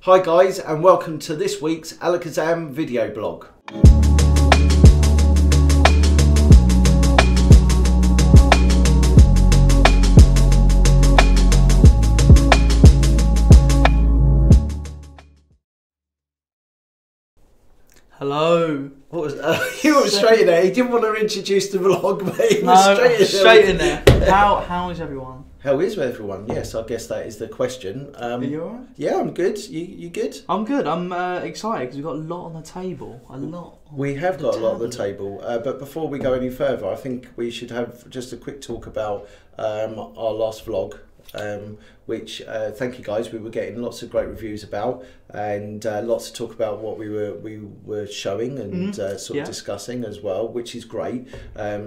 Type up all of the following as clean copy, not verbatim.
Hi guys, and welcome to this week's Alakazam video blog. Hello. What was you were straight in there. He didn't want to introduce the vlog, but he was straight in there. How is everyone? How is everyone? Yes, I guess that is the question. Are you alright? Yeah, I'm good. You good? I'm good. I'm excited because we've got a lot on the table. We have got a lot on the table. But before we go any further, I think we should have just a quick talk about our last vlog. Which thank you guys, we were getting lots of great reviews about, and lots to talk about what we were showing and sort of discussing as well, which is great.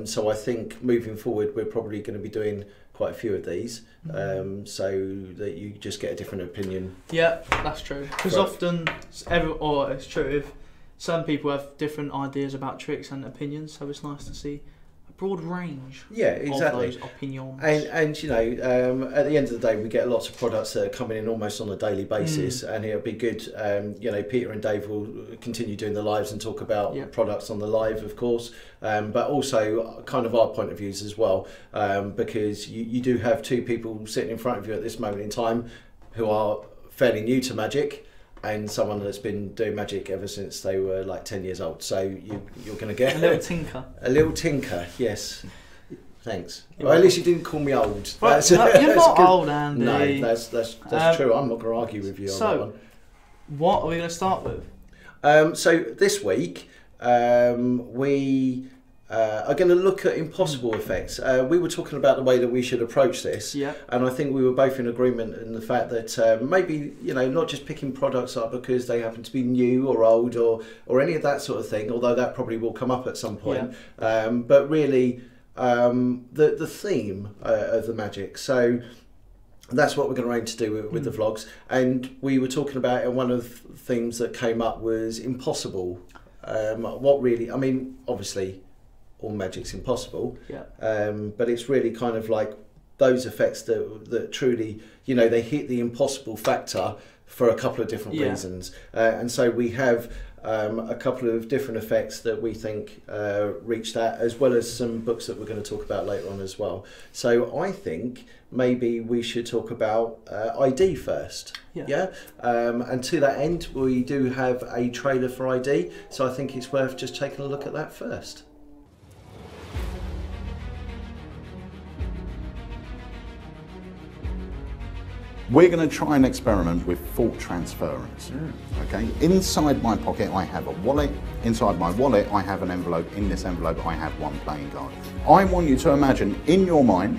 So I think moving forward we're probably going to be doing quite a few of these, so that you just get a different opinion. Yeah, that's true. Because often, it's true, if some people have different ideas about tricks and opinions, so it's nice to see broad range of those opinions. And you know, at the end of the day, we get lots of products that are coming in almost on a daily basis, and it'll be good. You know, Peter and Dave will continue doing the lives and talk about products on the live, of course, but also kind of our point of views as well, because you do have two people sitting in front of you at this moment in time who are fairly new to magic, and someone that's been doing magic ever since they were like 10 years old. So you're going to get a little tinker. A little tinker, yes. Thanks. Well, at least you didn't call me old. Well, you're not old, Andy. No, that's true. I'm not going to argue with you on that one. What are we going to start with? So this week we are going to look at impossible effects. We were talking about the way that we should approach this, and I think we were both in agreement in the fact that maybe, you know, not just picking products up because they happen to be new or old or any of that sort of thing, although that probably will come up at some point, but really the theme of the magic. So that's what we're going to aim to do with the vlogs, and we were talking about, and one of the themes that came up was impossible. What really, I mean, obviously all magic's impossible, but it's really kind of like those effects that truly, you know, they hit the impossible factor for a couple of different reasons, and so we have a couple of different effects that we think reach that, as well as some books that we're going to talk about later on as well. So I think maybe we should talk about ID first. And to that end, we do have a trailer for ID, so I think it's worth just taking a look at that first. We're going to try an experiment with full transference. Okay. Inside my pocket I have a wallet. Inside my wallet I have an envelope. In this envelope I have one playing card. I want you to imagine in your mind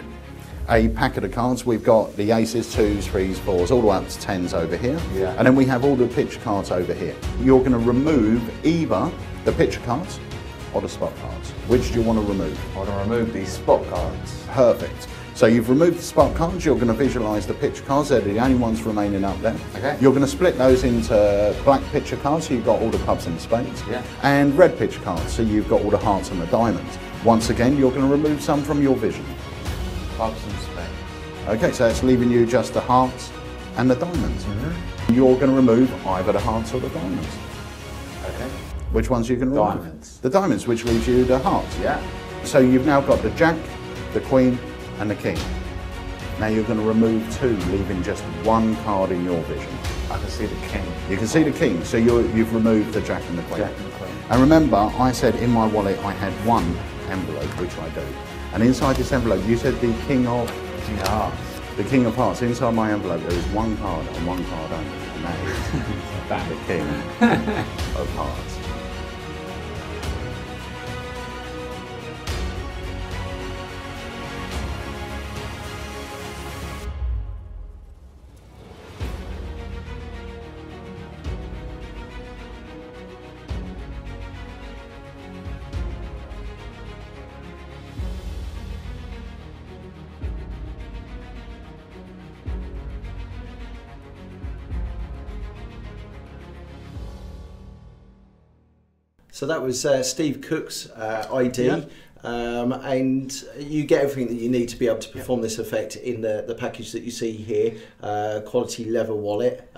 a packet of cards. We've got the aces, twos, threes, fours, all the way up to tens over here. And then we have all the picture cards over here. You're going to remove either the picture cards or the spot cards. Which do you want to remove? I want to remove these spot cards. Perfect. So you've removed the spot cards, you're going to visualise the picture cards, they're the only ones remaining up there. Okay. You're going to split those into black picture cards, so you've got all the clubs and spades, and red picture cards, so you've got all the hearts and the diamonds. Once again, you're going to remove some from your vision. Clubs and spades. Okay, so that's leaving you just the hearts and the diamonds. You're going to remove either the hearts or the diamonds. Okay. Which ones are you going to remove? Diamonds. The diamonds, which leaves you the hearts. So you've now got the jack, the queen, and the king. Now you're going to remove two, leaving just one card in your vision. I can see the king. You can see the king, so you've removed the jack and the queen. Jack and the queen. And remember, I said in my wallet I had one envelope, which I do. And inside this envelope, you said the king of hearts. The king of hearts. Inside my envelope there is one card and one card only, and that is the king of hearts. So that was Steve Cook's ID. and you get everything that you need to be able to perform this effect in the package that you see here. Quality leather wallet,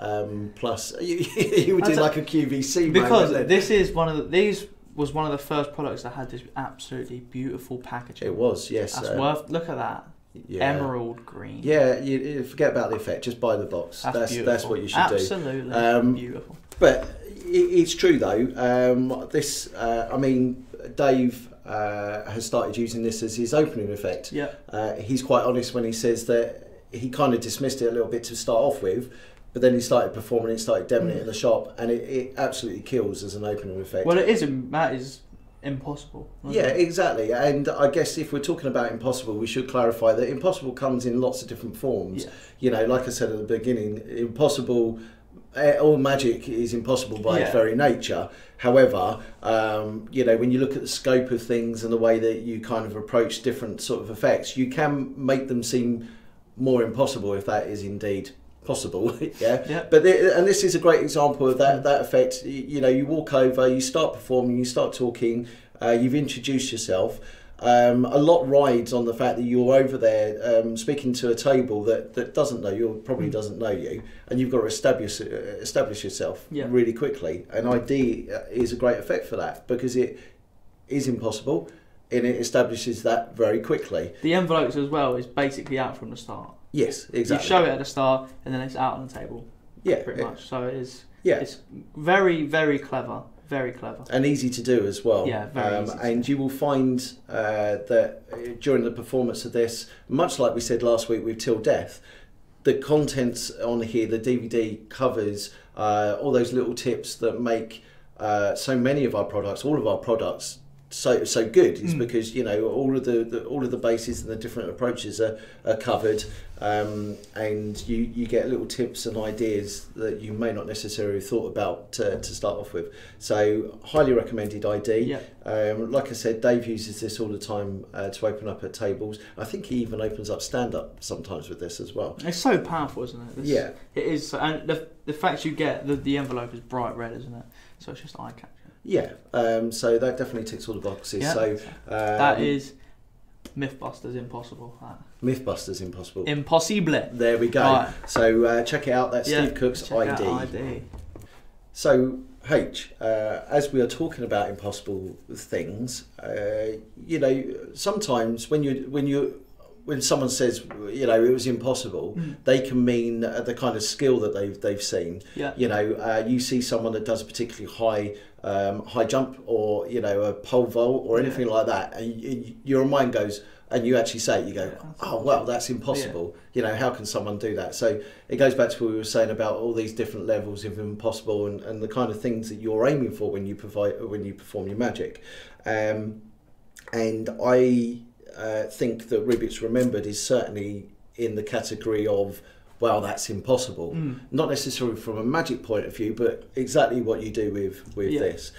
plus you would do like a QVC because this is these was one of the first products that had this absolutely beautiful packaging. It was, yes. That's worth. Look at that. Yeah. Emerald green. Yeah, you forget about the effect. Just buy the box. That's what you should do. Absolutely beautiful. But it's true though. I mean, Dave has started using this as his opening effect. Yeah. He's quite honest when he says that he kind of dismissed it a little bit to start off with, but then he started performing it, started demoing it in the shop, and it absolutely kills as an opening effect. Well, that is impossible. Yeah, exactly. And I guess if we're talking about impossible, we should clarify that impossible comes in lots of different forms. Yeah. You know, like I said at the beginning, impossible. All magic is impossible by its very nature. However, you know, when you look at the scope of things and the way that you kind of approach different sort of effects, you can make them seem more impossible if that is indeed possible. Yeah. But and this is a great example of that effect. You know, you walk over, you start performing, you start talking, you've introduced yourself. A lot rides on the fact that you're over there speaking to a table that doesn't know you, or probably doesn't know you, and you've got to establish yourself really quickly. And ID is a great effect for that because it is impossible and it establishes that very quickly. The envelopes as well is basically out from the start. Yes, exactly. You show it at the start and then it's out on the table. Yeah, pretty much. So it is. Yeah, it's very, very clever. Very clever. And easy to do as well. Yeah, very easy. And you will find that during the performance of this, much like we said last week with Till Death, the contents on here, the DVD covers all those little tips that make so many of our products, all of our products, so good. It's because, you know, all of the bases and the different approaches are covered, and you get little tips and ideas that you may not necessarily have thought about to start off with. So highly recommended ID. Yeah. Like I said, Dave uses this all the time to open up at tables. I think he even opens up stand-up sometimes with this as well. It's so powerful, isn't it? Yeah. It is, and the fact you get the envelope is bright red, isn't it? So it's just eye-catching. Yeah, so that definitely ticks all the boxes. Yeah. So that is Mythbusters Impossible. Mythbusters Impossible. Impossible. There we go. Right. So check it out. That's Steve Cook's ID. So H, as we are talking about impossible things, you know, sometimes when someone says, you know, it was impossible, they can mean the kind of skill that they've seen. Yeah. You know, you see someone that does a particularly high jump, or, you know, a pole vault or anything like that, and your mind goes, and you actually say it, you go, oh well, that's impossible. You know, how can someone do that? So it goes back to what we were saying about all these different levels of impossible and the kind of things that you're aiming for when you perform your magic. And I think that Rubik's Remembered is certainly in the category of, well, that's impossible. Not necessarily from a magic point of view, but exactly what you do with this.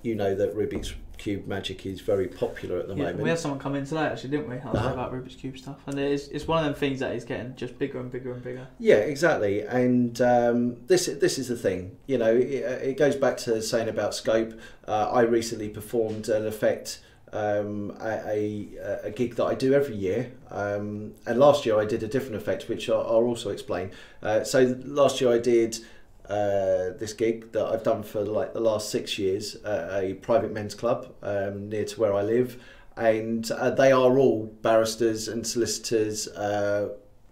You know that Rubik's Cube magic is very popular at the moment. We had someone come in today, actually, didn't we? About Rubik's Cube stuff, and it's one of them things that is getting just bigger and bigger and bigger. Yeah, exactly. And this is the thing. You know, it goes back to saying about scope. I recently performed an effect at a gig that I do every year, and last year I did a different effect, which I'll also explain. So last year I did this gig that I've done for like the last 6 years at a private men's club near to where I live, and they are all barristers and solicitors,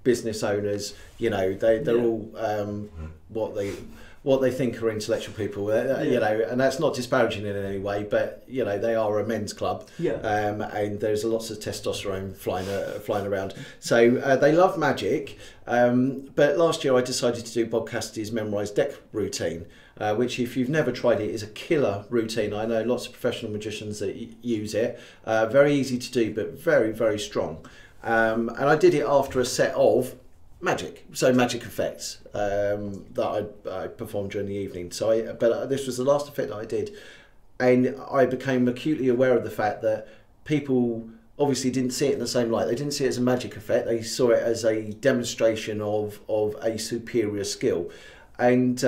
business owners. You know, they're all what they think are intellectual people, you know, and that's not disparaging in any way, but, you know, they are a men's club, and there's lots of testosterone flying around. So they love magic, but last year I decided to do Bob Cassidy's memorised deck routine, which, if you've never tried it, is a killer routine. I know lots of professional magicians that use it. Very easy to do, but very, very strong. And I did it after a set of magic effects that I performed during the evening. So but this was the last effect that I did, and I became acutely aware of the fact that people obviously didn't see it in the same light. They didn't see it as a magic effect. They saw it as a demonstration of a superior skill, and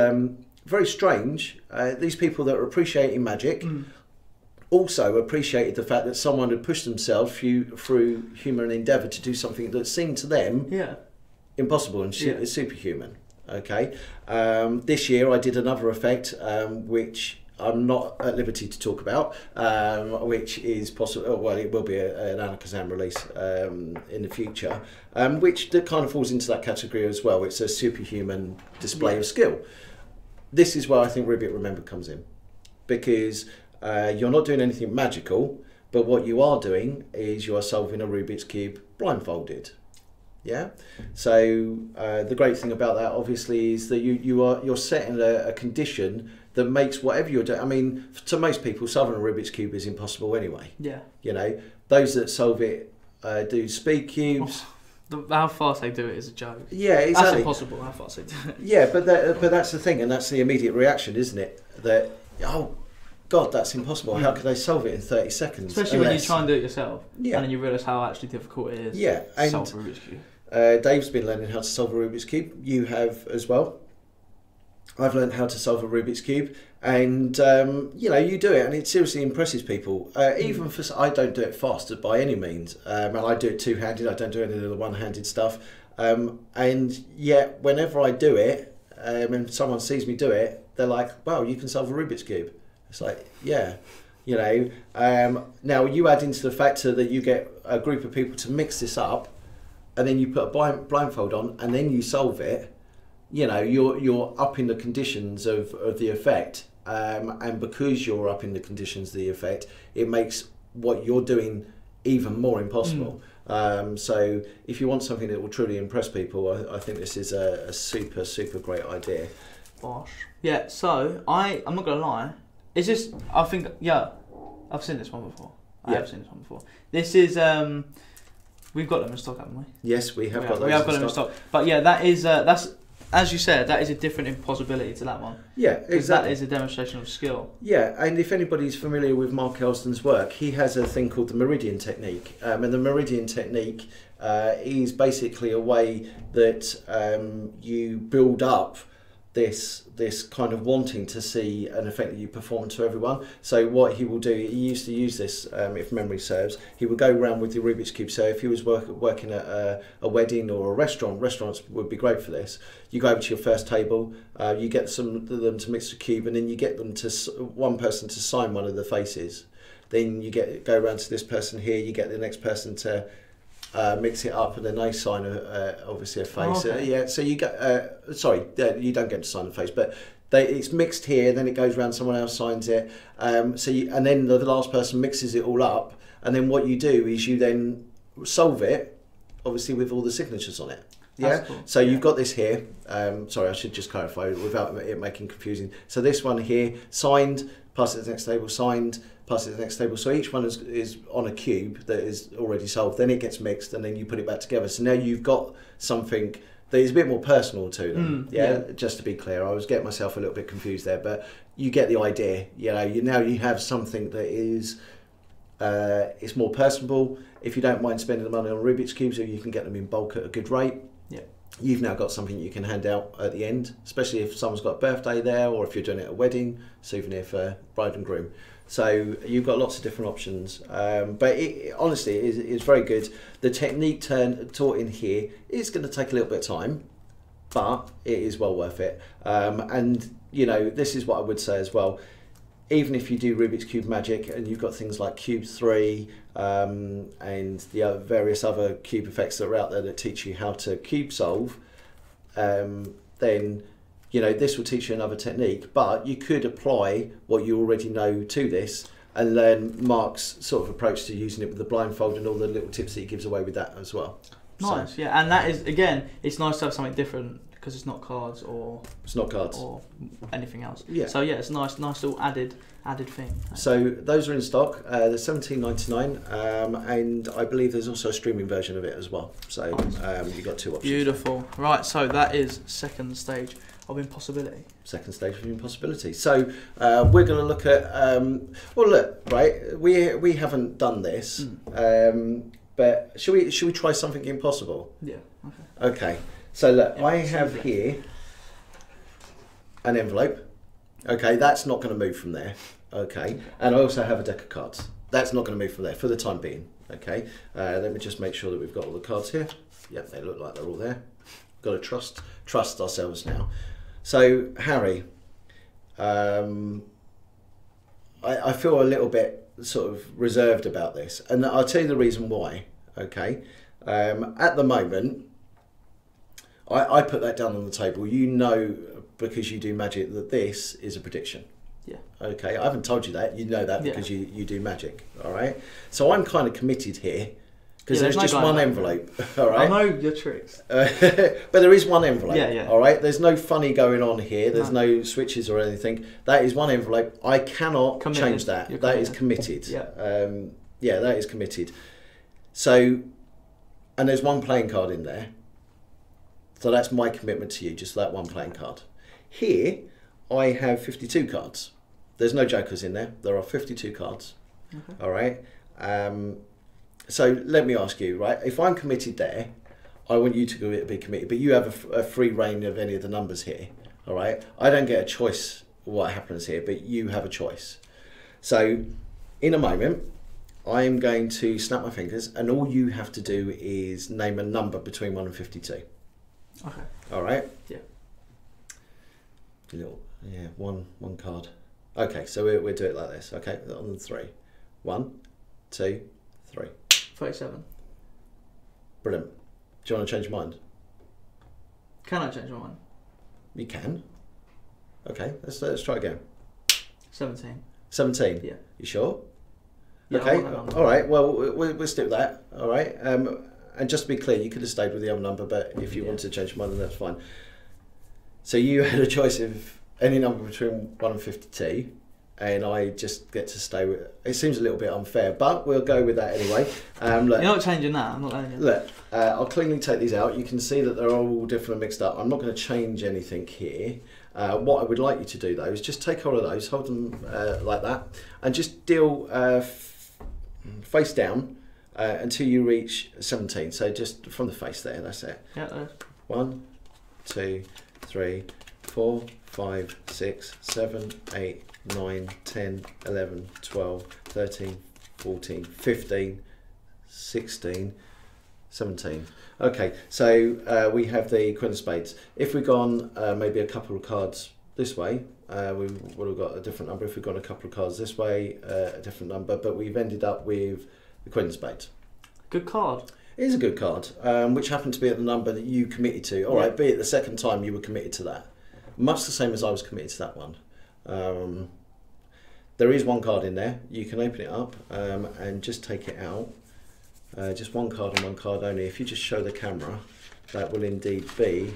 very strange. These people that are appreciating magic also appreciated the fact that someone had pushed themselves through human endeavour to do something that seemed to them impossible and superhuman. Okay, this year I did another effect which I'm not at liberty to talk about, which is possible. Well, it will be an Alakazam release in the future, which kind of falls into that category as well. It's a superhuman display of skill. This is where I think Ribbit Remembered comes in, because you're not doing anything magical, but what you are doing is you are solving a Rubik's Cube blindfolded. Yeah. So the great thing about that, obviously, is that you're setting a condition that makes whatever you're doing. I mean, to most people, solving a Rubik's Cube is impossible anyway. Yeah. You know, those that solve it do speed cubes. How fast they do it is a joke. Yeah, exactly. That's impossible. How fast they do it. Yeah, but that's the thing, and that's the immediate reaction, isn't it? That God, that's impossible. How could they solve it in 30 seconds? Especially when you try and do it yourself, and then you realise how actually difficult it is. Yeah, and solve a Rubik's Cube. Dave's been learning how to solve a Rubik's Cube. You have as well. I've learned how to solve a Rubik's Cube, and you know, you do it, and it seriously impresses people. Even for I don't do it fast by any means, and I do it two-handed. I don't do any of the one-handed stuff. And yet, whenever I do it, and someone sees me do it, they're like, "Wow, you can solve a Rubik's Cube." It's like, yeah, you know. Now you add into the factor that you get a group of people to mix this up, and then you put a blindfold on, and then you solve it. You know, you're upping the conditions of the effect, and because you're upping the conditions of the effect, it makes what you're doing even more impossible. So if you want something that will truly impress people, I think this is a super great idea. Bosh. Yeah. So I'm not gonna lie. Is this? I think I've seen this one before. I have seen this one before. This is we've got them in stock, haven't we? Yes, we have got those. We have got them in stock. But yeah, that is that's. As you said, that is a different impossibility to that one. Yeah, exactly. That is a demonstration of skill. Yeah, and if anybody's familiar with Mark Elston's work, he has a thing called the Meridian Technique. And the Meridian Technique is basically a way that you build up this kind of wanting to see an effect that you perform to everyone. So what he will do, he used to use this, if memory serves, he would go around with the Rubik's Cube. So if he was working at a wedding or a restaurant, restaurants would be great for this. You go over to your first table, you get some of them to mix the cube, and then you get them to one person to sign one of the faces. Then you go around to this person here, you get the next person to mix it up, and then they sign obviously a face. Oh, okay. Yeah, so you get sorry, you don't get to sign a face, but it's mixed here. Then it goes around, someone else signs it. And then the last person mixes it all up, and then what you do is you then solve it, obviously with all the signatures on it. Yeah. Cool. So you've got this here. Sorry, I should just clarify without it making confusing. So this one here, signed, pass it to the next table, signed, pass it to the next table. So each one is on a cube that is already solved. Then it gets mixed, and then you put it back together. So now you've got something that is a bit more personal to them. Yeah. Just to be clear, I was getting myself a little bit confused there, but you get the idea. You know, now you have something that is it's more personable. If you don't mind spending the money on Rubik's cubes, or you can get them in bulk at a good rate. Yeah. You've now got something you can hand out at the end, especially if someone's got a birthday there, or if you're doing it at a wedding, souvenir for bride and groom. So you've got lots of different options, but honestly, it's very good. The technique taught in here is going to take a little bit of time, but it is well worth it. And you know, this is what I would say as well. Even if you do Rubik's Cube Magic and you've got things like Cube 3 and the various other cube effects that are out there that teach you how to cube solve, then you know, this will teach you another technique, but you could apply what you already know to this and learn Mark's sort of approach to using it with the blindfold and all the little tips that he gives away with that as well. Nice, so, yeah, and that is, again, it's nice to have something different because it's not cards or anything else. Yeah. So yeah, it's a nice little added thing. So those are in stock. They're $17.99, and I believe there's also a streaming version of it as well. So you've got two options. Beautiful. Right, so that is second stage of impossibility. Second stage of impossibility. So we're going to look at well, look, right, we haven't done this, but should we try something impossible? Yeah. Okay. Okay. So look, I have here an envelope. Okay, that's not going to move from there. Okay, and I also have a deck of cards. That's not going to move from there for the time being. Okay, let me just make sure that we've got all the cards here. Yep, they look like they're all there. Got to trust ourselves now. So Harry, I feel a little bit sort of reserved about this, and I'll tell you the reason why. Okay, at the moment, I put that down on the table. You know, because you do magic, that this is a prediction. Yeah. Okay, I haven't told you that. You know that because you do magic. All right. So I'm kind of committed here because there's just one envelope. All right. I know your tricks. But there is one envelope. Yeah. All right. There's no funny going on here. There's no switches or anything. That is one envelope. I cannot change that. That is committed. Yeah. Yeah, that is committed. So, and there's one playing card in there. So that's my commitment to you, just that one playing card. Here, I have 52 cards. There's no jokers in there. There are 52 cards. Okay. All right. So let me ask you, right? If I'm committed there, I want you to be committed, but you have a free reign of any of the numbers here. All right. I don't get a choice what happens here, but you have a choice. So in a moment, I'm going to snap my fingers, and all you have to do is name a number between 1 and 52. Okay. All right. Yeah. One card. Okay, so we'll do it like this. Okay, on the 3. 1, 2, 3. 37. Brilliant. Do you want to change your mind? Can I change my mind? You can. Okay, let's try again. 17. 17. Yeah. You sure? Yeah, okay. All right. Well, we'll stick with that. All right. And just to be clear, you could have stayed with the other number, but if you want to change your mind, then that's fine. So you had a choice of any number between 1 and 52, and I just get to stay with it. It seems a little bit unfair, but we'll go with that anyway. Look, you're not changing that. I'm not letting you. Look, I'll cleanly take these out. You can see that they're all different and mixed up. I'm not going to change anything here. What I would like you to do, though, is just take hold of those, hold them like that, and just deal face down until you reach 17. So just from the face there, that's it. Yeah. 1, 2, 3, 4, 5, 6, 7, 8, 9, 10, 11, 12, 13, 14, 15, 16, 17. Okay, so we have the Queen of Spades. If we've gone maybe a couple of cards this way, we would have got a different number. If we've gone a couple of cards this way, a different number, but we've ended up with the Queen of Spades. Good card. It is a good card, which happened to be at the number that you committed to. All right, be it the second time you were committed to that. Much the same as I was committed to that one. There is one card in there. You can open it up and just take it out. Just one card and one card only. If you just show the camera, that will indeed be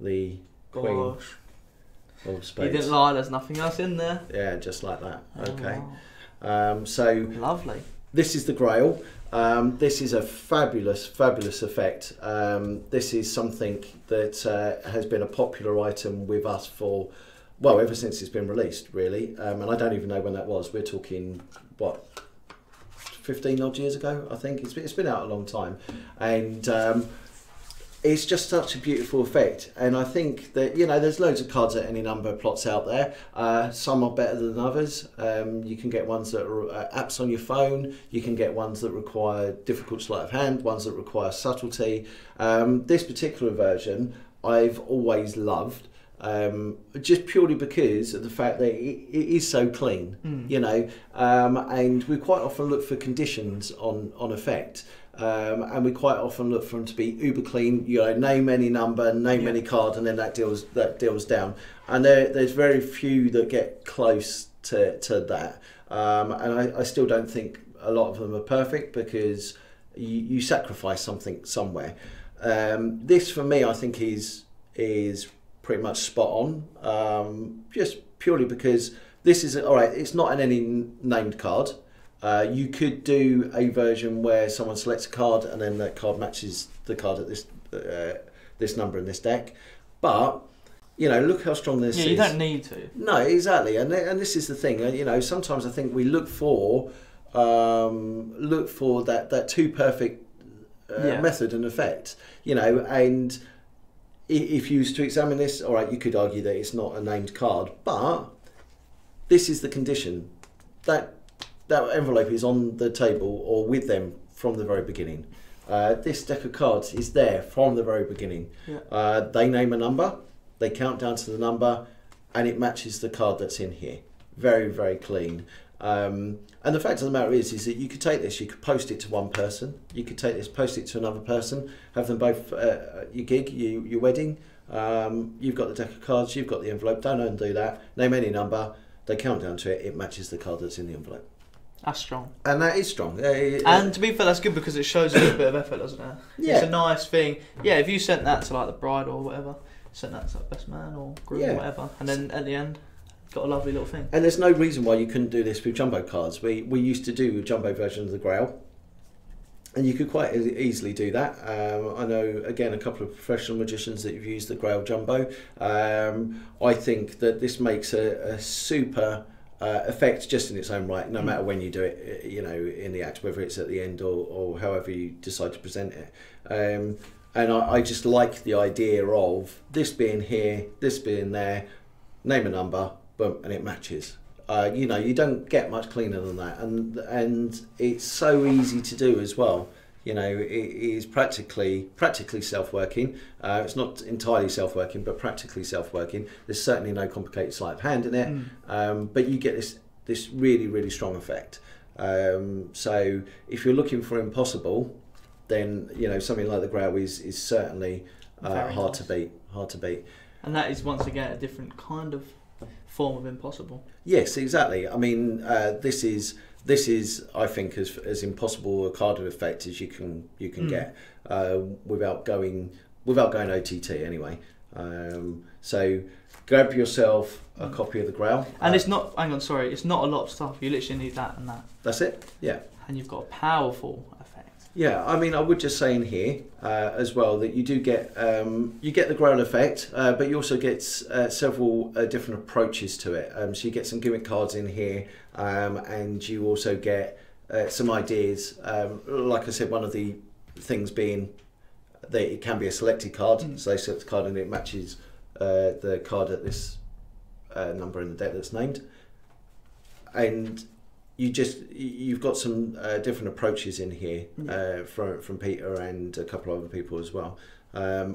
the Queen of Spades. You didn't lie, there's nothing else in there. Yeah, just like that. Okay. Wow. So lovely. This is the Grail. This is a fabulous, fabulous effect. This is something that has been a popular item with us for, well, ever since it's been released, really. And I don't even know when that was. We're talking, what, 15 odd years ago, I think. It's been out a long time. And it's just such a beautiful effect. And I think that, you know, there's loads of cards at any number of plots out there. Some are better than others. You can get ones that are apps on your phone. You can get ones that require difficult sleight of hand, ones that require subtlety. This particular version I've always loved. Just purely because of the fact that it is so clean, you know, and we quite often look for conditions on effect, and we quite often look for them to be uber clean. You know, name any number, name any card, and then that deals down. And there's very few that get close to that, and I still don't think a lot of them are perfect because you sacrifice something somewhere. This for me, I think is pretty much spot on, just purely because this is all right. It's not an any named card. You could do a version where someone selects a card and then that card matches the card at this number in this deck. But you know, look how strong this is. Yeah, you don't need to. No, exactly, and this is the thing. You know, sometimes I think we look for that too perfect method and effect. You know, and if you was to examine this, all right, you could argue that it's not a named card, but this is the condition. That envelope is on the table or with them from the very beginning. This deck of cards is there from the very beginning. Yeah. They name a number, they count down to the number, and it matches the card that's in here. Very, very clean. And the fact of the matter is that you could take this, you could post it to one person, you could take this, post it to another person, have them both your gig, your wedding. You've got the deck of cards, you've got the envelope, don't undo that, name any number, they count down to it, it matches the card that's in the envelope. That's strong. And that is strong. And to be fair, that's good because it shows a little bit of effort, doesn't it? Yeah. It's a nice thing. Yeah, if you sent that to like the bride or whatever, sent that to like best man or groom or whatever, and then at the end, got a lovely little thing. And there's no reason why you couldn't do this with jumbo cards. We used to do a jumbo version of the Grail, and you could quite easily do that. I know, again, a couple of professional magicians that have used the Grail Jumbo. I think that this makes a super effect just in its own right, no matter when you do it, you know, in the act, whether it's at the end or however you decide to present it. And I just like the idea of this being here, this being there, name a number, boom, and it matches. You know, you don't get much cleaner than that, and it's so easy to do as well. You know, it is practically self-working. It's not entirely self-working, but practically self-working. There's certainly no complicated sleight of hand in it, but you get this really, really strong effect. So if you're looking for impossible, then you know something like the Grail is certainly hard to beat. Hard to beat. And that is once again a different kind of form of impossible. Yes, exactly. I mean, this is I think as impossible a carded effect as you can get without going OTT anyway. So grab yourself a copy of the Grail. And it's not. Hang on, sorry. It's not a lot of stuff. You literally need that and that. That's it. Yeah. And you've got a powerful effect. Yeah, I mean, I would just say in here as well that you do get the Grail effect, but you also get several different approaches to it. So you get some gimmick cards in here, and you also get some ideas. Like I said, one of the things being that it can be a selected card. So they select the card and it matches the card at this number in the deck that's named, and you've got some different approaches in here from Peter and a couple of other people as well.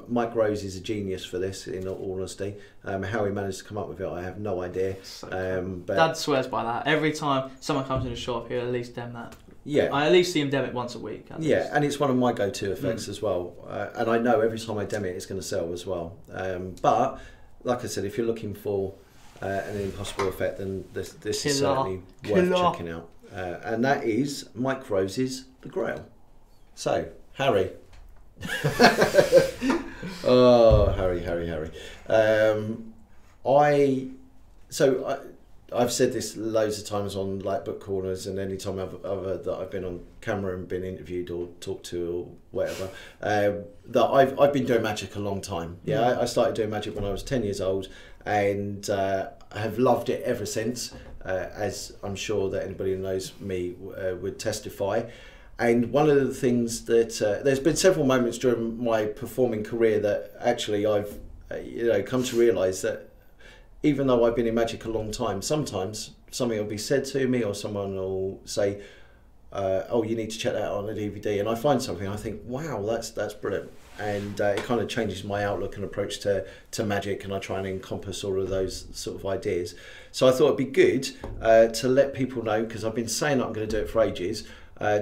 Mike Rose is a genius for this, in all honesty. How he managed to come up with it, I have no idea. But Dad swears by that. Every time someone comes in the shop, he'll at least dem that. Yeah, I at least see him dem it once a week. Yeah, and it's one of my go-to effects as well. And I know every time I dem it, it's going to sell as well. But like I said, if you're looking for an impossible effect, then this is certainly worth checking out. And that is Mike Rose's The Grail. So, Harry. Oh, Harry. I've said this loads of times on like book corners and any time that I've been on camera and been interviewed or talked to or whatever, that I've been doing magic a long time. Yeah, I started doing magic when I was 10 years old, and I have loved it ever since, as I'm sure that anybody who knows me would testify. And one of the things that there's been several moments during my performing career that actually I've come to realise that even though I've been in magic a long time, sometimes something will be said to me or someone will say, oh, you need to check that out on a DVD, and I find something, I think, wow, that's brilliant. And it kind of changes my outlook and approach to magic, and I try and encompass all of those sort of ideas. So I thought it'd be good to let people know, because I've been saying that I'm going to do it for ages,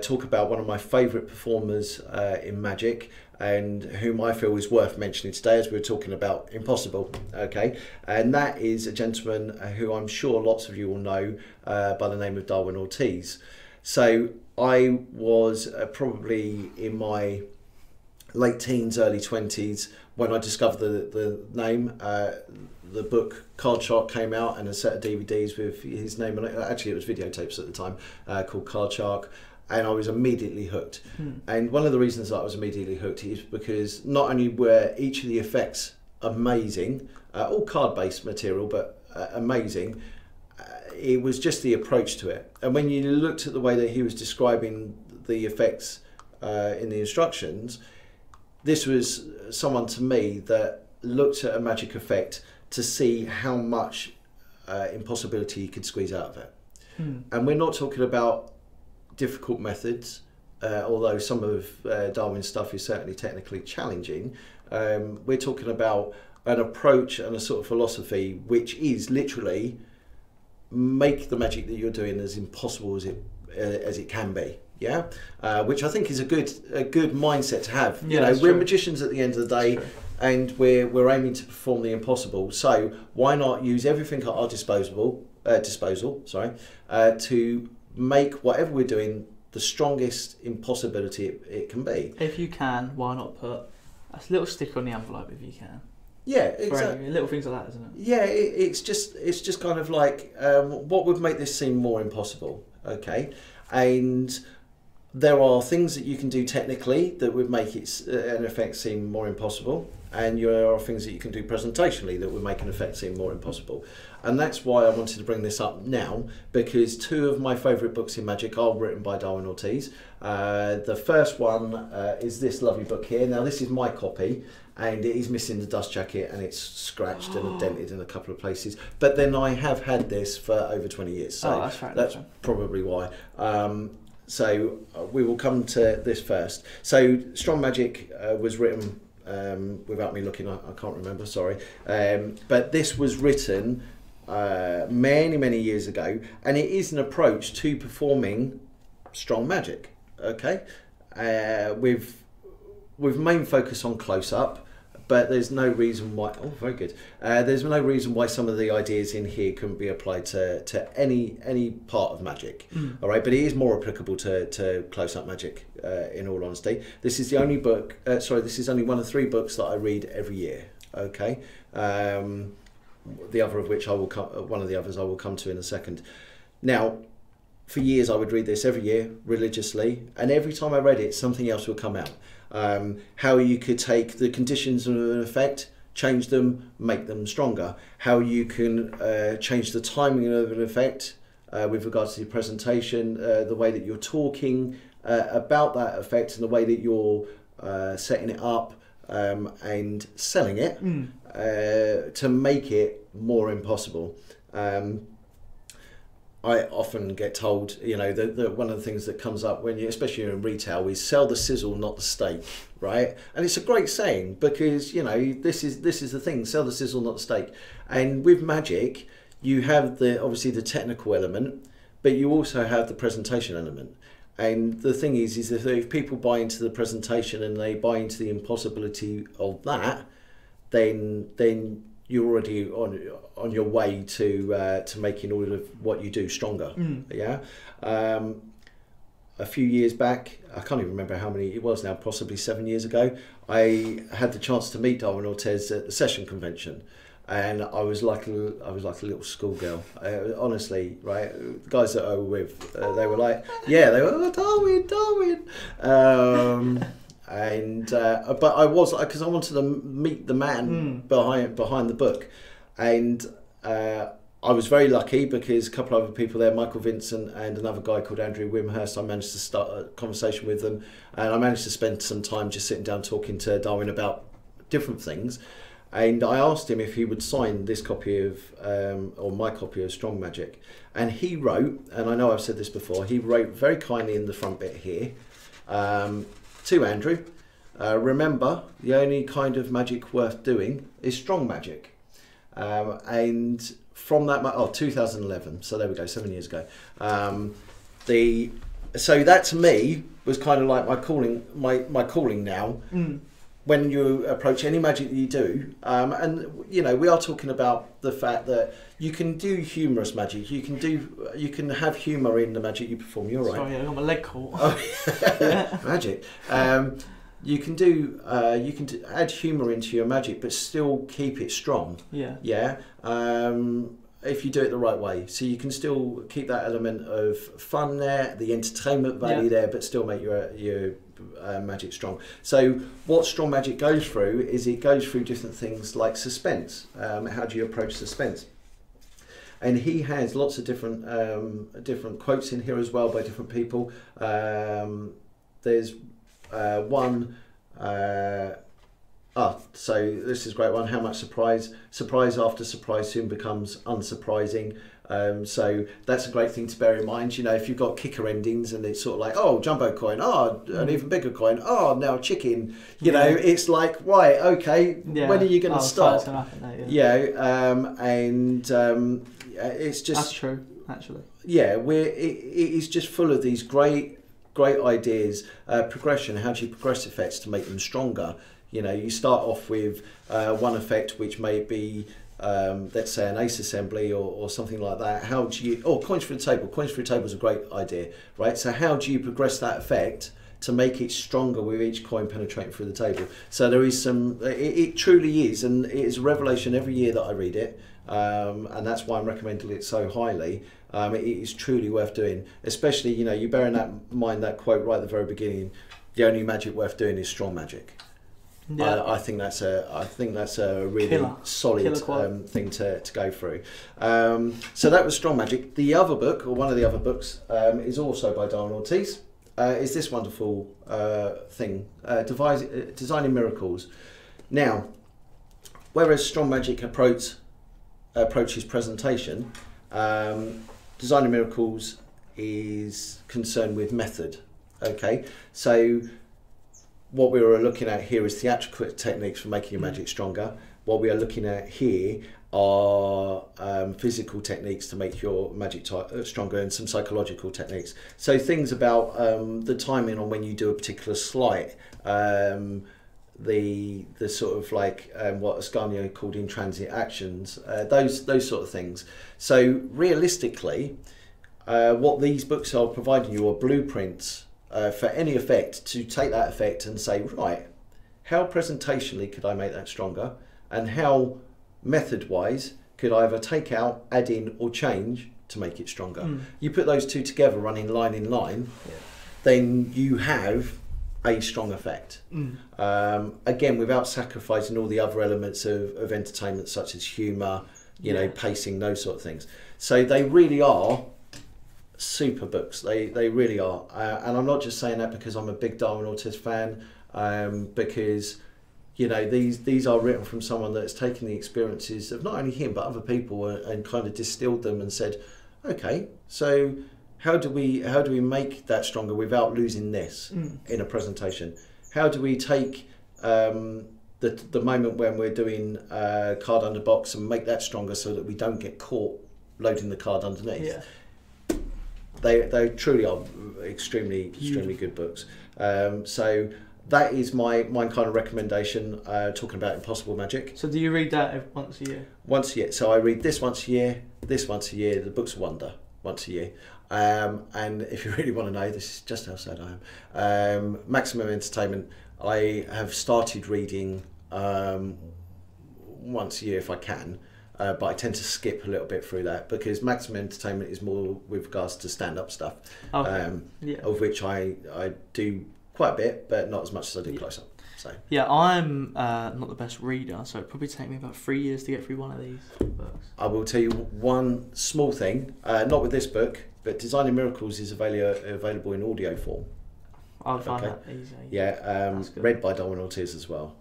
talk about one of my favourite performers in magic, and whom I feel is worth mentioning today as we're talking about impossible, okay? And that is a gentleman who I'm sure lots of you will know by the name of Darwin Ortiz. So I was probably in my late teens, early 20s when I discovered the name. The book Card Shark came out, and a set of DVDs with his name on it. Actually, it was videotapes at the time, called Card Shark. And I was immediately hooked. And one of the reasons that I was immediately hooked is because not only were each of the effects amazing, all card-based material, but amazing, it was just the approach to it. And when you looked at the way that he was describing the effects in the instructions, this was someone to me that looked at a magic effect to see how much impossibility you could squeeze out of it. And we're not talking about difficult methods, although some of Darwin's stuff is certainly technically challenging. We're talking about an approach and a sort of philosophy which is literally make the magic that you're doing as impossible as it can be. Yeah, which I think is a good mindset to have. Yeah, you know, we're magicians at the end of the day, and we're aiming to perform the impossible. So why not use everything at our disposal, to make whatever we're doing the strongest impossibility it can be. If you can, why not put a little sticker on the envelope if you can? Yeah, exactly. Little things like that, isn't it? Yeah, it's just kind of like what would make this seem more impossible, okay? And there are things that you can do technically that would make it an effect seem more impossible, and there are things that you can do presentationally that would make an effect seem more impossible. And that's why I wanted to bring this up now, because two of my favourite books in magic are written by Darwin Ortiz. The first one is this lovely book here. Now this is my copy, and it is missing the dust jacket, and it's scratched and dented in a couple of places. But then I have had this for over 20 years, so that's probably why. So we will come to this first. So Strong Magic was written, without me looking, I can't remember, sorry. But this was written many years ago, and it is an approach to performing strong magic, okay? With main focus on close-up, but there's no reason why, oh very good, there's no reason why some of the ideas in here couldn't be applied to any part of magic. All right, but it is more applicable to close-up magic, in all honesty. This is the only book, this is only one of 3 books that I read every year, okay? The other of which one of the others I will come to in a second. Now, for years I would read this every year religiously, and every time I read it, something else would come out. How you could take the conditions of an effect, change them, make them stronger. How you can change the timing of an effect with regards to your presentation, the way that you're talking about that effect, and the way that you're setting it up and selling it to make it more impossible. I often get told, you know, that one of the things that comes up when you, especially in retail, is sell the sizzle, not the steak, right? And it's a great saying because, you know, this is the thing: sell the sizzle, not the steak. And with magic, you have obviously the technical element, but you also have the presentation element. And the thing is that if people buy into the presentation and they buy into the impossibility of that, then you're already on your way to making all of what you do stronger. Yeah. A few years back, I can't even remember how many it was now, possibly 7 years ago, I had the chance to meet Darwin Ortiz at the session convention, and I was like a little schoolgirl. Honestly, right? The guys that I were with, they were like, yeah, they were, oh, Darwin. But I was, because I wanted to meet the man behind the book, and I was very lucky because a couple of other people there, Michael Vincent and another guy called Andrew Wimhurst, I managed to start a conversation with them, and I managed to spend some time just sitting down talking to Darwin about different things. And I asked him if he would sign this copy of, or my copy of Strong Magic, and he wrote, and I know I've said this before, he wrote very kindly in the front bit here, to Andrew, remember, the only kind of magic worth doing is strong magic. And from that, 2011, so there we go, 7 years ago. So that to me was kind of like my calling now. When you approach any magic that you do, and you know, we are talking about the fact that you can do humorous magic. You can have humour in the magic you perform. You're right. Sorry, I got my leg caught. Oh, yeah. Magic. You can add humour into your magic, but still keep it strong. Yeah. Yeah. If you do it the right way, so you can still keep that element of fun there, the entertainment value there, but still make your magic strong. So what strong magic goes through is it goes through different things like suspense. How do you approach suspense? And he has lots of different quotes in here as well by different people. There's one So this is a great one. How much surprise after surprise soon becomes unsurprising. So that's a great thing to bear in mind. You know, if you've got kicker endings and it's sort of like, oh, jumbo coin, an even bigger coin, now chicken. You know, it's like, right, okay, when are you going to stop? It's just that's true, actually. Yeah, it is just full of these great ideas. Progression. How do you progress effects to make them stronger? You know, you start off with one effect which may be, let's say, an ace assembly or something like that. How do you... coins for the table. Coins for the table is a great idea, right? So how do you progress that effect to make it stronger with each coin penetrating through the table? So there is some... It truly is, and it is a revelation every year that I read it, and that's why I'm recommending it so highly. It is truly worth doing, especially, you know, you bear in mind that quote right at the very beginning, the only magic worth doing is strong magic. Yeah. I think that's a really solid thing to go through. So that was strong magic. The other book, or one of the other books, is also by Darwin Ortiz. Is this wonderful thing, Designing Miracles. Now, whereas strong magic approaches presentation, Designing Miracles is concerned with method. Okay, so what we are looking at here is theatrical techniques for making your magic stronger. What we are looking at here are physical techniques to make your magic stronger, and some psychological techniques. So things about the timing on when you do a particular sleight, the sort of like what Ascanio called intransit actions, those sort of things. So realistically, what these books are providing you are blueprints for any effect, to take that effect and say, right, how presentationally could I make that stronger, and how method-wise could I either take out, add in, or change to make it stronger. You put those two together, running line in line, then you have a strong effect. Again, without sacrificing all the other elements of entertainment, such as humour, you know, pacing, those sort of things. So they really are super books. They really are, and I'm not just saying that because I'm a big Darwin Ortiz fan, because, you know, these are written from someone that's taken the experiences of not only him but other people and kind of distilled them and said, okay, so how do we make that stronger without losing this in a presentation? How do we take the moment when we're doing card under box and make that stronger so that we don't get caught loading the card underneath? Yeah. They truly are extremely good books. So that is my kind of recommendation, talking about Impossible Magic. So do you read that once a year? Once a year. So I read this once a year, this once a year, the Books of Wonder once a year. And if you really want to know, this is just how sad I am. Maximum Entertainment, I have started reading once a year if I can. But I tend to skip a little bit through that because Maximum Entertainment is more with regards to stand-up stuff, of which I do quite a bit, but not as much as I do close-up. So I'm not the best reader, so it'd probably take me about 3 years to get through one of these books. I will tell you one small thing, not with this book, but Designing Miracles is available in audio form. I'll find that easy. Yeah, read by Darwin Ortiz as well.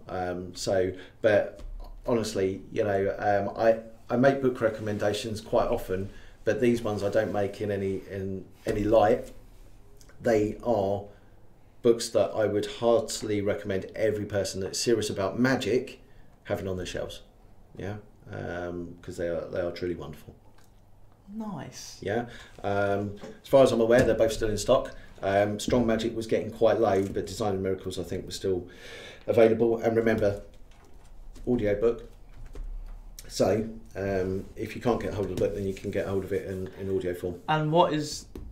But honestly, you know, I make book recommendations quite often, but these ones I don't make in any light. They are books that I would heartily recommend every person that's serious about magic having on their shelves. Yeah, because they are truly wonderful. Nice. Yeah. As far as I'm aware, they're both still in stock. Strong Magic was getting quite low, but Designing Miracles I think was still available. And remember, audiobook. So if you can't get hold of the book, then you can get hold of it in audio form. And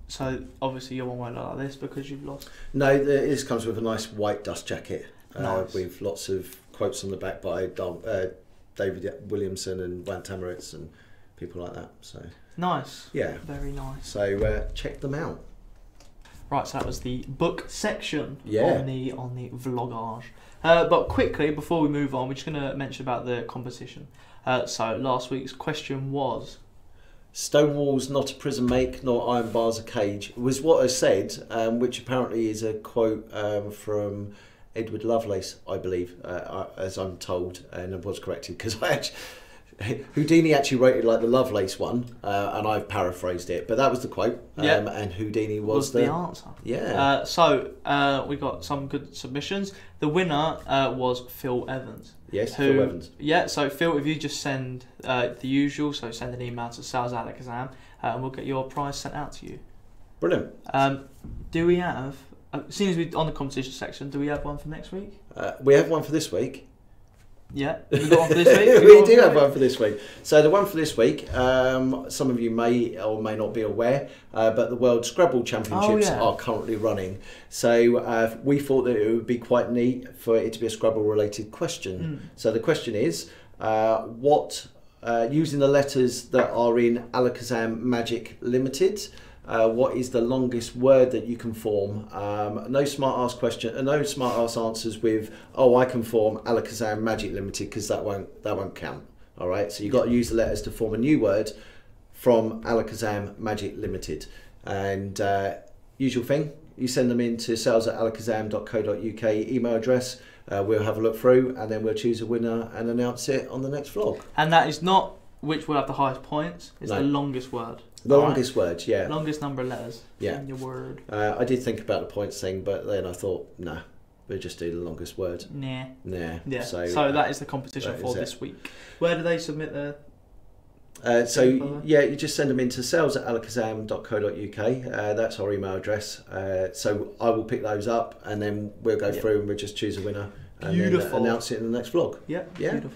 so obviously your one won't look like this because you've lost? No, this comes with a nice white dust jacket, nice. With lots of quotes on the back by David Williamson and Van Tameritz and people like that. So nice. Yeah. Very nice. So check them out. Right, so that was the book section on the vlogage. But quickly, before we move on, we're just going to mention about the competition. So last week's question was... Stone walls not a prison make, nor iron bars a cage, was what I said, which apparently is a quote from Edward Lovelace, I believe, as I'm told, and I was corrected because I actually. Houdini actually wrote it like the Lovelace one, and I've paraphrased it, but that was the quote. And Houdini was the answer. Yeah. So we got some good submissions. The winner was Phil Evans. Yes, Phil Evans. Yeah. So Phil, if you just send the usual, so send an email to sales@Alakazam, and we'll get your prize sent out to you. Brilliant. Do we have? As soon as we're on the competition section, do we have one for next week? We have one for this week. Yeah, we got one for this week. We do have one for this week. So the one for this week, some of you may or may not be aware, but the World Scrabble Championships are currently running. So we thought that it would be quite neat for it to be a Scrabble related question. So the question is, using the letters that are in Alakazam Magic Limited, what is the longest word that you can form? No smart ass question, no smart ass answers with I can form Alakazam Magic Limited, because that won't count. All right, so you've got to use the letters to form a new word from Alakazam Magic Limited. And usual thing, you send them in to sales@alakazam.co.uk email address. We'll have a look through, and then we'll choose a winner and announce it on the next vlog. And that is not which will have the highest points. It's the longest word. The longest word, yeah. Longest number of letters in your word. I did think about the points thing, but then I thought, nah, we'll just do the longest word. Nah. Yeah. So that is the competition for this week. Where do they submit their... you just send them into sales@alakazam.co.uk. That's our email address. So I will pick those up, and then we'll go through and we'll just choose a winner. Beautiful. And then announce it in the next vlog. Yeah. Beautiful.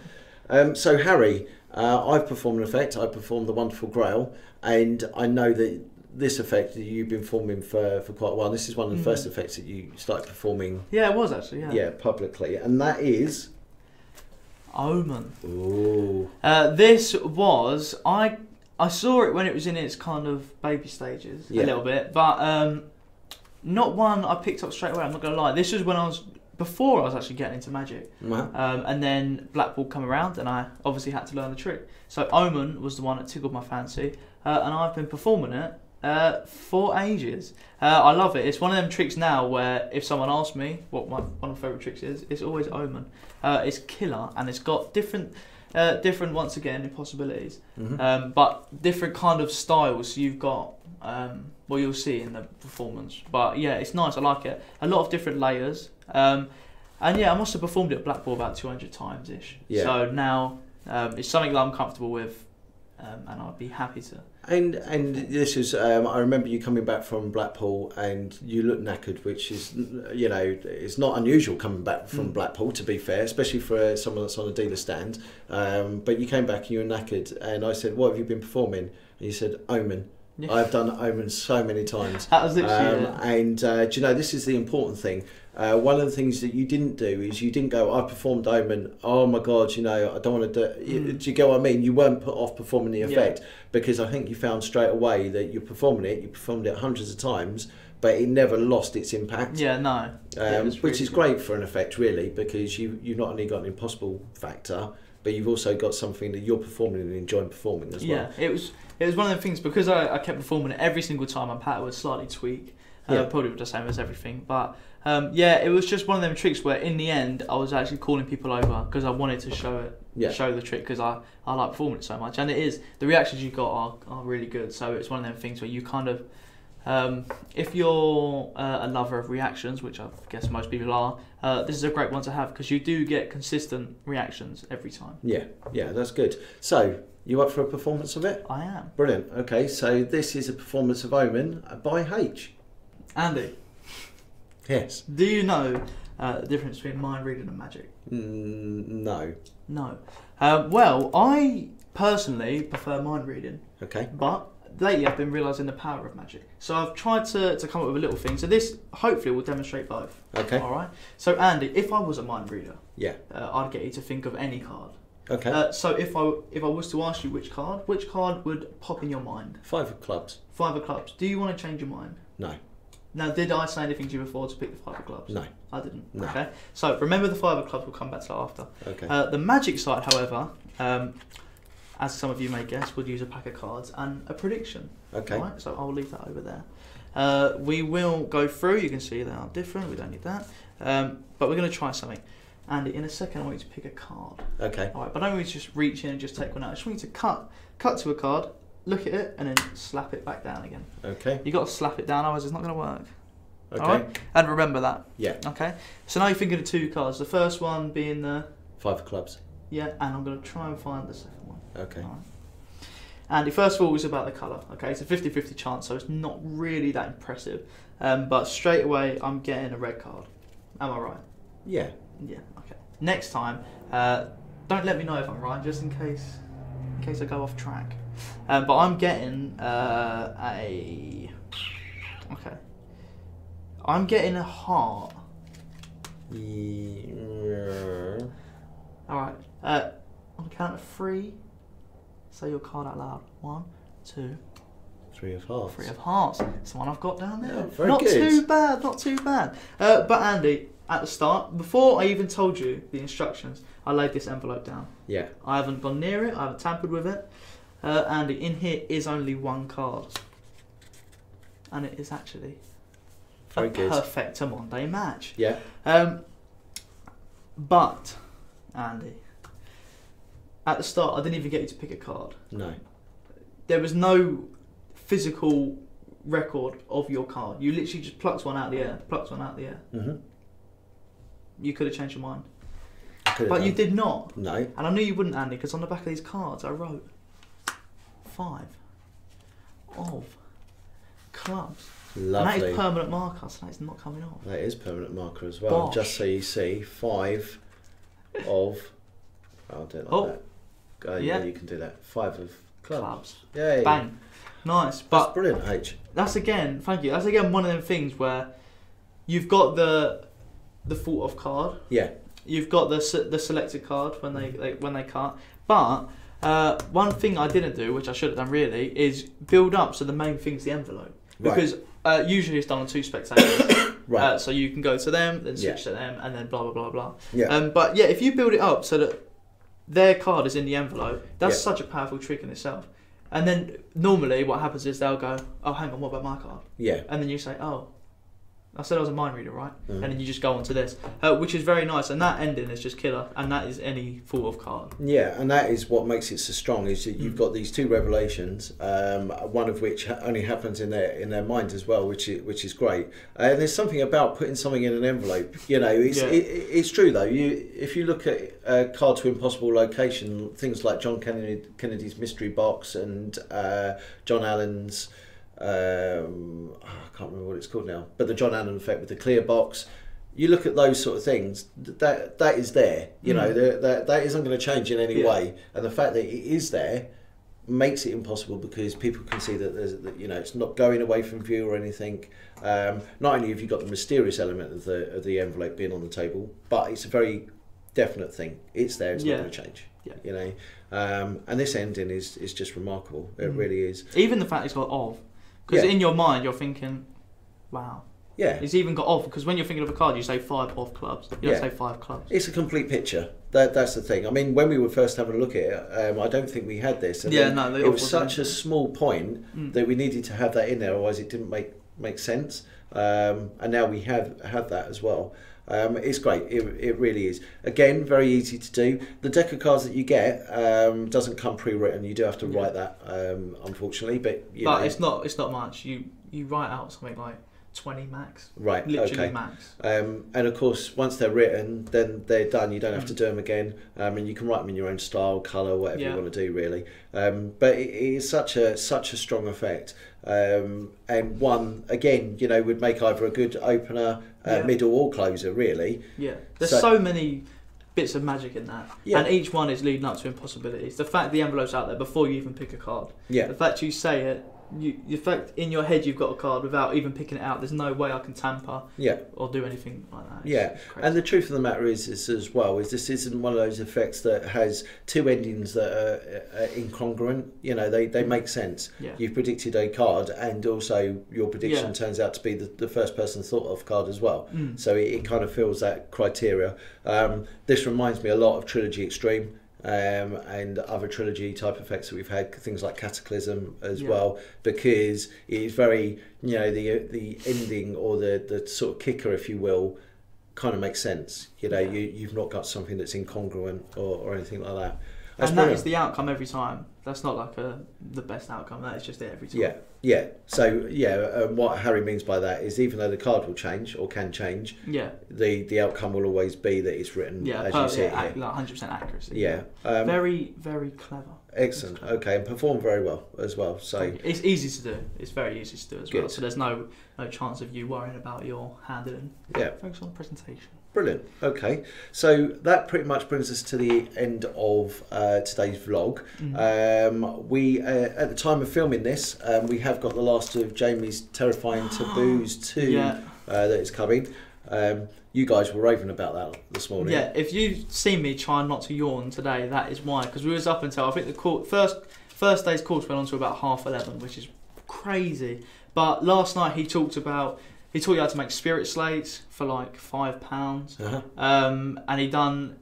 So Harry, I've performed an effect. I performed the Wonderful Grail, and I know that this effect that you've been performing for quite a while. This is one of the first effects that you started performing. Yeah, it was actually. Yeah, publicly, and that is Omen. Ooh. This was I saw it when it was in its kind of baby stages a little bit, but not one I picked up straight away. I'm not gonna lie. This was when before I was actually getting into Magic. And then Blackpool come around, and I obviously had to learn the trick. So Omen was the one that tickled my fancy, and I've been performing it for ages. I love it. It's one of them tricks now where if someone asks me what one of my favourite tricks is, it's always Omen. It's killer, and it's got different once again impossibilities, but different kind of styles. So you've got you'll see in the performance, but yeah, it's nice. I like it. A lot of different layers. And yeah, I must have performed it at Blackpool about 200 times ish. Yeah. So now it's something that I'm comfortable with, and I'd be happy to. And this is I remember you coming back from Blackpool and you look knackered, which is it's not unusual coming back from Blackpool, to be fair, especially for someone that's on a dealer stand. But you came back and you were knackered, and I said, "What have you been performing?" And you said, "Omen." Yeah. I've done Omen so many times. That was literally and do you know, this is the important thing. One of the things that you didn't do is you didn't go, I performed Omen, oh my God, I don't want to do... Do you get what I mean? You weren't put off performing the effect, because I think you found straight away that you're performing it, you performed it hundreds of times, but it never lost its impact. Yeah, no. Which is great for an effect, really, because you've not only got an impossible factor, but you've also got something that you're performing and enjoying performing as well. Yeah, it was one of the things, because I kept performing it every single time. My pattern would slightly tweak, probably the same as everything, but it was just one of them tricks where in the end I was actually calling people over because I wanted to show the trick, because I like performing it so much, and it is, the reactions you got are really good. So it's one of them things where you kind of, if you're a lover of reactions, which I guess most people are, this is a great one to have, because you do get consistent reactions every time. Yeah, that's good. So, you up for a performance of it? I am. Brilliant. Okay, so this is a performance of Omen by H. Andy. Yes. Do you know the difference between mind reading and magic? No. No. Well, I personally prefer mind reading. Okay. But lately I've been realising the power of magic. So I've tried to come up with a little thing. So this hopefully will demonstrate both. Okay. Alright. So Andy, if I was a mind reader, I'd get you to think of any card. Okay. So if I was to ask you which card would pop in your mind? 5 of clubs. 5 of clubs. Do you want to change your mind? No. Now, did I say anything to you before to pick the 5 of clubs? No. I didn't. No. Okay. So remember the 5 of clubs, we'll come back to that after. Okay. The magic side, however, as some of you may guess, would use a pack of cards and a prediction. Okay. Right, so I'll leave that over there. We will go through. You can see they are different. We don't need that. But we're going to try something. And in a second, I want you to pick a card. Okay. All right, but I don't want you to just reach in and just take one out. I just want you to cut to a card, look at it, and then slap it back down again. Okay. You got to slap it down, otherwise it's not going to work. Okay. All right? And remember that. Yeah. Okay. So now you're thinking of 2 cards. The first one being the 5 of clubs. Yeah, and I'm going to try and find the second one. Okay. All right. Andy, first of all, it's about the colour. Okay, it's a 50-50 chance, so it's not really that impressive. But straight away, I'm getting a red card. Am I right? Yeah. Yeah. Okay. Next time, don't let me know if I'm right, just in case I go off track. But I'm getting a. Okay. I'm getting a heart. Yeah. All right. On the count of 3, say your card out loud. 1, 2. 3 of hearts. 3 of hearts. It's the one I've got down there. Yeah, very not good. too bad. Not too bad. But Andy, at the start, before I even told you the instructions, I laid this envelope down. Yeah. I haven't gone near it. I haven't tampered with it. Andy, in here is only 1 card, and it is actually Very good. perfect Monday match. Yeah. But Andy, at the start, I didn't even get you to pick a card. No. There was no physical record of your card. You literally just plucked one out of the air. Mm-hmm. You could have changed your mind. Could've But done. you did not. No. And I knew you wouldn't, Andy, because on the back of these cards I wrote 5 of clubs. Lovely. And that is permanent marker, so that is not coming off. That is permanent marker as well. Bosh. Just so you see, 5 of. I'll do it like that. Yeah, you can do that. 5 of clubs. Yeah. Bang. Nice. That's But brilliant, H. that's again, thank you. That's again one of them things where you've got the thought of card. Yeah. You've got the selected card when they cut. But one thing I didn't do, which I should have done really, is build up. So the main thing's the envelope, because usually it's done on 2 spectators. Right. So you can go to them, then switch to them, and then blah blah blah blah. Yeah. But yeah, if you build it up so that their card is in the envelope, that's such a powerful trick in itself. And then normally what happens is they'll go, oh hang on, what about my card? Yeah. And then you say, oh, I said I was a mind reader, right? And then you just go on to this, which is very nice. And that ending is just killer. And that is any thought of card. Yeah, and that is what makes it so strong. Is that you've got these 2 revelations, one of which only happens in their mind as well, which is great. And there's something about putting something in an envelope. You know, it's true though. If you look at Card to Impossible Location, things like John Kennedy's Mystery Box and John Allen's. I can't remember what it's called now, but the John Allen effect with the clear box. You look at those sort of things. That is there. You know, that isn't going to change in any way. And the fact that it is there makes it impossible, because people can see that it's not going away from view or anything. Not only have you got the mysterious element of the envelope being on the table, but it's a very definite thing. It's there. It's not going to change. Yeah. You know, and this ending is just remarkable. It really is. Even the fact it's got of. Because in your mind, you're thinking, wow. Yeah. It's even got off, because when you're thinking of a card, you say 5 of clubs. You don't say 5 clubs. It's a complete picture. That's the thing. I mean, when we were first having a look at it, I don't think we had this. And it was such a small point that we needed to have that in there, otherwise it didn't make sense. And now we have that as well. It's great. It really is. Again, very easy to do. The deck of cards that you get doesn't come pre-written. You do have to write that, unfortunately. But it's not much. You write out something like 20 max. Right. Literally okay. max. And of course, once they're written, then they're done. You don't have to do them again. And you can write them in your own style, colour, whatever you want to do, really. But it is such a strong effect. And one, again, would make either a good opener, middle or closer, really. Yeah. There's so many bits of magic in that. Yeah. And each one is leading up to impossibilities. The fact the envelope's out there before you even pick a card. Yeah. The fact you say it, the fact in your head you've got a card without even picking it out, there's no way I can tamper or do anything like that. It's crazy. And the truth of the matter is as well, is this isn't one of those effects that has 2 endings that are incongruent. They make sense. Yeah. You've predicted a card, and also your prediction turns out to be the first person thought of card as well. So it kind of fills that criteria. This reminds me a lot of Trilogy Extreme. and other trilogy type effects that we've had, things like Cataclysm as well, because it's very, you know, the ending or the sort of kicker, if you will, kind of makes sense. You know, you've not got something that's incongruent or anything like that. And that is the outcome every time. That's not like the best outcome. That is just it every time. Yeah, yeah. So what Harry means by that is even though the card will change or can change, the outcome will always be that it's written as you see it here. Like 100% accuracy. Yeah. Very, very clever. Excellent. Okay, and perform very well as well. So it's easy to do. It's very easy to do as well. So there's no chance of you worrying about your handling. Yeah. Focus on the presentation. Brilliant. Okay, so that pretty much brings us to the end of today's vlog. We at the time of filming this, we have got the last of Jamie's Terrifying Taboos 2 that is coming. You guys were raving about that this morning. Yeah, if you've seen me try not to yawn today, that is why. Because we was up until, I think the first day's course went on to about 11:30, which is crazy. But last night he taught you how to make spirit slates for like £5. And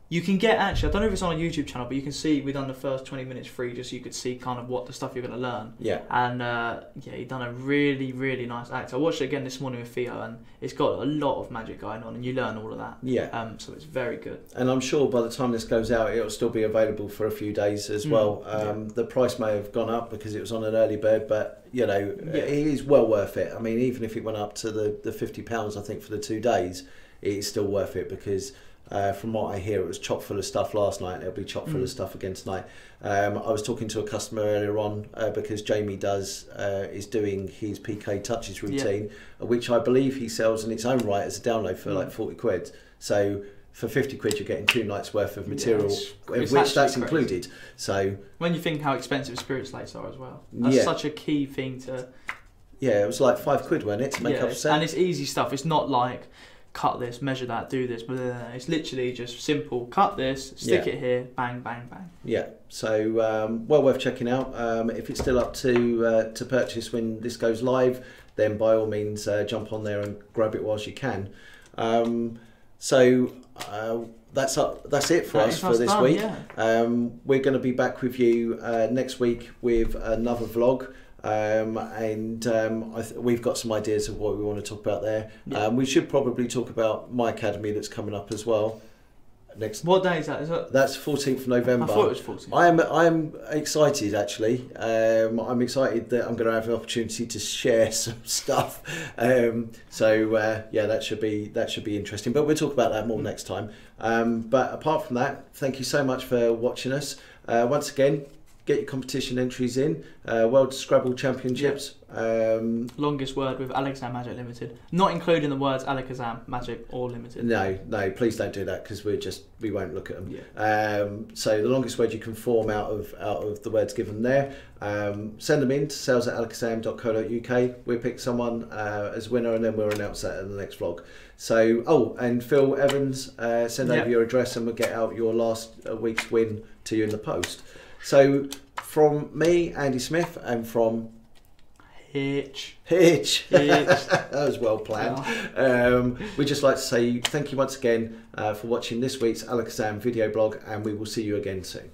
you can get, actually, I don't know if it's on a YouTube channel, but you can see we've done the first 20 minutes free just so you could see kind of what the stuff you're going to learn. Yeah. And he done a really, really nice act. I watched it again this morning with Theo, and it's got a lot of magic going on, and you learn all of that. Yeah. So it's very good. And I'm sure by the time this goes out, it'll still be available for a few days as well. The price may have gone up because it was on an early bird, but you know, it is well worth it. I mean, even if it went up to the £50, I think, for the 2 days, it is still worth it because from what I hear, it was chock full of stuff last night, and it'll be chock full of stuff again tonight. I was talking to a customer earlier on because Jamie is doing his PK touches routine, which I believe he sells in its own right as a download for like 40 quid. So for 50 quid, you're getting 2 nights worth of material, which that's included. So when you think how expensive spirit slates are as well, that's such a key thing to. Yeah, it was like 5 quid, wasn't it, to make up a set? And it's easy stuff. It's not like cut this, measure that, do this, blah, blah, blah. It's literally just simple. Cut this, stick it here, bang, bang, bang. Yeah. So well worth checking out. If it's still up to purchase when this goes live, then by all means jump on there and grab it whilst you can. So that's it for us for this week. Yeah. We're going to be back with you next week with another vlog. We've got some ideas of what we want to talk about there. Yeah. We should probably talk about my academy that's coming up as well. What day is that? That's 14th of November. I thought it was 14th. I'm excited actually. I'm excited that I'm going to have an opportunity to share some stuff. That should be interesting. But we'll talk about that more next time. But apart from that, thank you so much for watching us. Once again, get your competition entries in. World Scrabble Championships. Longest word with Alakazam Magic Limited. Not including the words Alakazam Magic or Limited. No, please don't do that because we won't look at them. Yeah. So the longest word you can form out of the words given there. Send them in to sales@alakazam.co.uk. We'll pick someone as winner and then we'll announce that in the next vlog. So, and Phil Evans, send over your address and we'll get out your last week's win to you in the post. So from me, Andy Smith, and from Hitch. That was well planned. Yeah. We'd just like to say thank you once again for watching this week's Alakazam video blog, and we will see you again soon.